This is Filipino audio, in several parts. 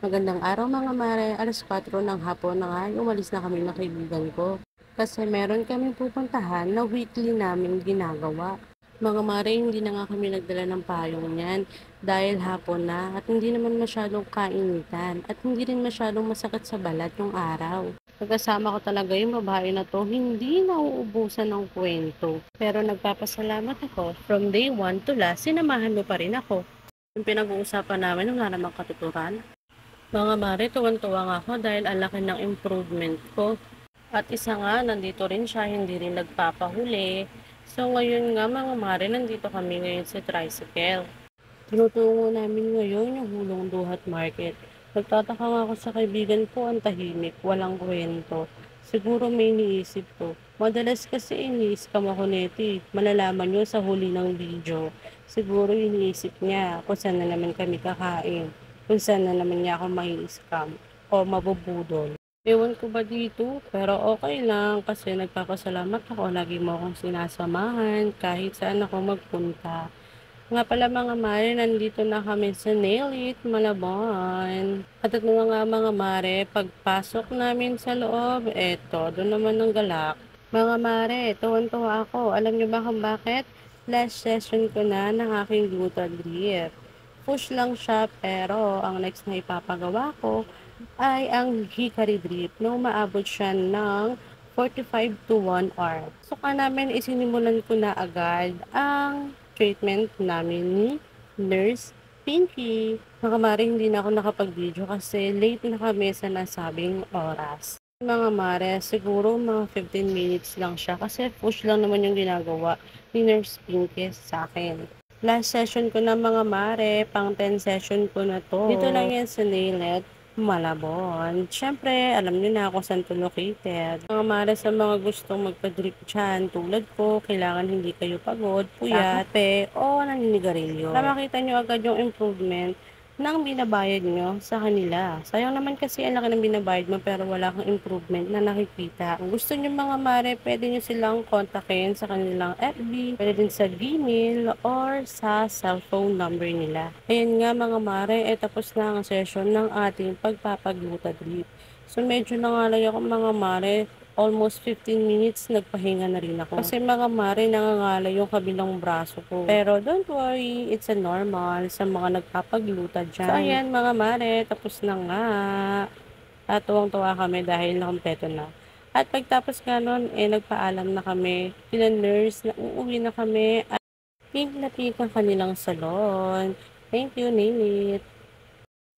Magandang araw mga mare, 4:00 ng hapon na nga, umalis na kami ng kaibigan ko. Kasi meron kaming pupuntahan na weekly namin ginagawa. Mga mare, hindi na nga kami nagdala ng payong niyan dahil hapon na at hindi naman masyadong kainitan at hindi rin masyadong masakit sa balat yung araw. Pagkasama ko talaga yung babae na to, hindi nauubusan ng kwento. Pero nagpapasalamat ako, from day 1 to last, sinamahan mo pa rin ako. Yung pinag-uusapan namin, wala namang katuturan. Mga mare, tuwan-tuwa nga ako dahil ang laki ng improvement ko. At isa nga, nandito rin siya, hindi rin nagpapahuli. So ngayon nga mga mare, nandito kami ngayon sa tricycle. Tinutungo namin ngayon yung Hulong Duhat Market. Nagtataka nga ako sa kaibigan ko, ang tahimik, walang kwento. Siguro may iniisip ko. Madalas kasi ini-scam ako nito eh. Malalaman nyo sa huli ng video. Siguro iniisip niya kung saan na naman kami kakain. Kung saan na naman niya ako mai-scam o mabubudol. Ewan ko ba dito, pero okay lang kasi nagpapasalamat ako. Lagi mo akong sinasamahan kahit saan ako magpunta. Nga pala mga mare, nandito na kami sa Nail It, Malabon. At ito na nga mga mare, pagpasok namin sa loob, eto, doon naman ng galak. Mga mare, tuwan-tuwa ako. Alam niyo ba kung bakit? Last session ko na ng aking gluta drip. Push lang siya, pero ang next na ipapagawa ko ay ang hikari drip na umaabot siya ng 45 to 1 hour. So ka namin isinimulan ko na agad ang treatment namin ni Nurse Pinky. Mga mare, hindi na ako nakapag-video kasi late na kami sa nasabing oras. Mga mare, siguro mga 15 minutes lang siya kasi push lang naman yung ginagawa ni Nurse Pinky sa akin. Last session ko na mga mare, pang 10 session ko na to. Dito lang yan sa Nailet, Malabon. Siyempre, alam niyo na kung saan to located. Mga mare, sa mga gustong magpa-drip dyan, tulad ko, kailangan hindi kayo pagod, puyat, kape, o naninigarilyo. Para makita nyo agad yung improvement ng binabayad nyo sa kanila. Sayang naman kasi ang laki ng binabayad mo pero wala kang improvement na nakikita. Kung gusto nyo mga mare, pwede nyo silang kontakin sa kanilang FB, pwede din sa Gmail or sa cellphone number nila. Ayan nga mga mare, tapos na ang session ng ating pagpapagluta drip. So medyo nangalay ako mga mare, almost 15 minutes nagpahinga na rin ako. Kasi mga mare, nangangalay yung kabilang braso ko. Pero don't worry, it's a normal sa mga nagpapagluta dyan. So ayan mga mare, tapos na nga. At tuwang-tuwa kami dahil nakumpleto na. At pagtapos nga nun, nagpaalam na kami. Sila nurse na uuwi na kami at pink na pink ang kanilang salon. Thank you, Ninit.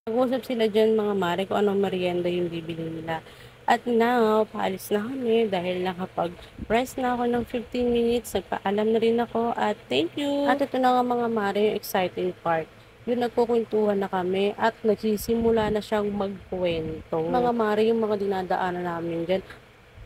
Nag-usap sila dyan mga mare kung anong merienda yung bibili nila. At now, paalis na kami dahil nakapag-rest na ako ng 15 minutes. Nagpaalam na rin ako at thank you. At ito na nga mga mare yung exciting part. Yung nagkukwentuhan na kami at nagsisimula na siyang magkwento. Mga mare yung mga dinadaanan namin dyan.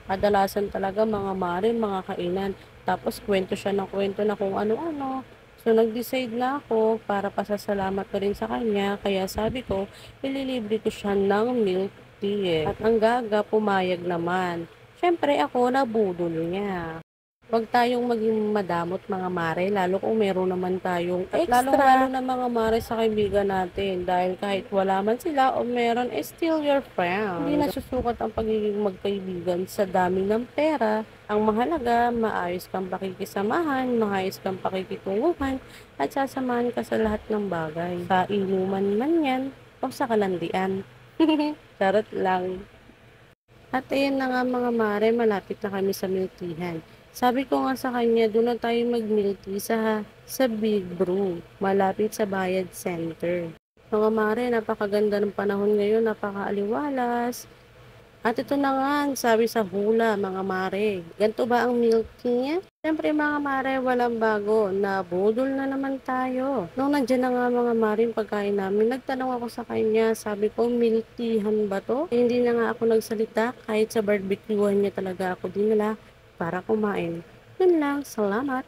Kadalasan talaga mga mare, mga kainan. Tapos kwento siya ng kwento na kung ano-ano. So nag-decide na ako para pasasalamat na rin sa kanya. Kaya sabi ko, ililibre ko siya ng milk tea. At ang gaga, pumayag naman. Siyempre ako, nabudol niya. Huwag tayong maging madamot mga mare, lalo kung meron naman tayong extra. Lalo na mga mare sa kaibigan natin dahil kahit wala man sila o meron, still your friend. Hindi nasusukat ang pagiging magkaibigan sa dami ng pera. Ang mahalaga, maayos kang pakikisamahan, maayos kang pakikitunguhan, at sasamahan ka sa lahat ng bagay. Sa inuman man yan o sa kalandian. Charot lang. At ayun na nga mga mare, malapit na kami sa milkihan. Sabi ko nga sa kanya, doon na tayo mag-milk tea sa Big Brew, malapit sa Bayad Center. Mga mare, napakaganda ng panahon ngayon, napakaaliwalas. At ito na nga, sabi sa hula, mga mare, ganito ba ang milk tea niya? Siyempre mga mare, walang bago, nabudol na naman tayo. Nung nandiyan na nga mga mare yung pagkain namin, nagtanong ako sa kanya, sabi ko, milk teahan ba to? Hindi na nga ako nagsalita, kahit sa barbecuehan niya talaga ako dinala para kumain. Yun lang, salamat.